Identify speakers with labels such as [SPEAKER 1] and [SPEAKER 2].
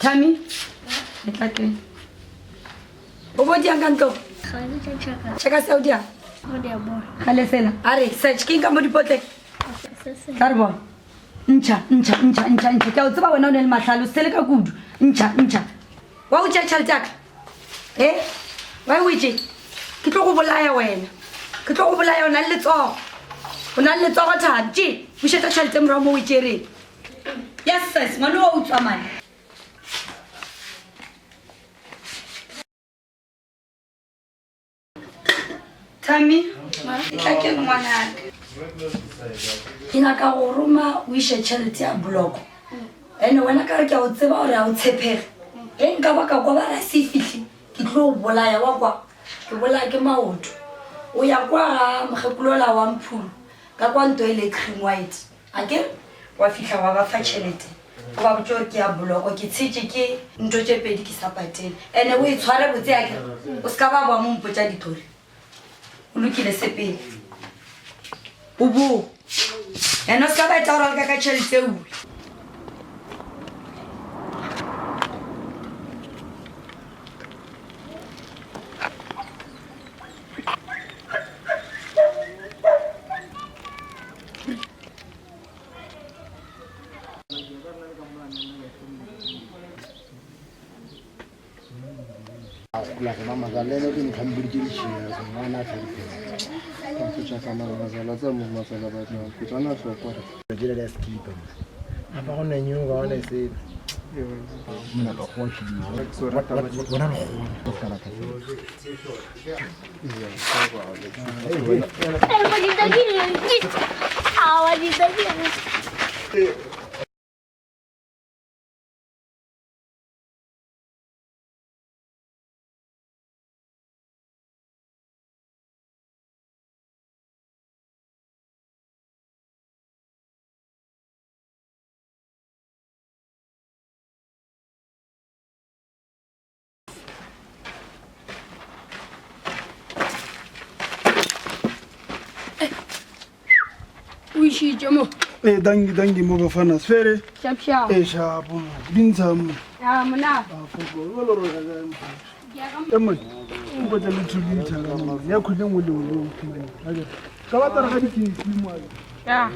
[SPEAKER 1] Tammy, exactly. What do you can go? Check us out there. Halesela. Are search king kamodi potek. Karbo. Ncha. Ke o tseba wena o ne le mahlalo sele ka kudu. Ncha. Wa o tshela tshaka. Wa o itse. Ke tlo go bolaya wena. Ke tlo go bolaya ona le tsogo. Ona le tsogo thantsi. O sheta tshela mra mo o itsereng. Yes sis, ngwana wa o tswa mane. Tammy, I can one hand. In a car room, we share charity a block. And when I carry out the water, I would say, "Ain't Gabaka, see fishing. It grow Bolaya Wagwa. You will like a mouth. We are Hekulola one pool. Gawan toilet cream white. Again, what fish our facility. Wajokia block, or Kitsiki, Ndoje Pedikisapate. And away it's horrible. Oscava Mum Pujaditori. Look in the sepe. Ubu. And no scabai taural cacachel seu.
[SPEAKER 2] Like Mama Galeno in Cambridge, one after I found a new one. I said,
[SPEAKER 1] Jamo.
[SPEAKER 3] Dangi mo fana sfere.
[SPEAKER 1] Sharp.
[SPEAKER 3] Sharp. Binsam.
[SPEAKER 1] Muna.
[SPEAKER 3] Emma. Ngo tla lithulithi ya khuleng wo le wo. Ka ba tara ga dikini mo.
[SPEAKER 1] Ya.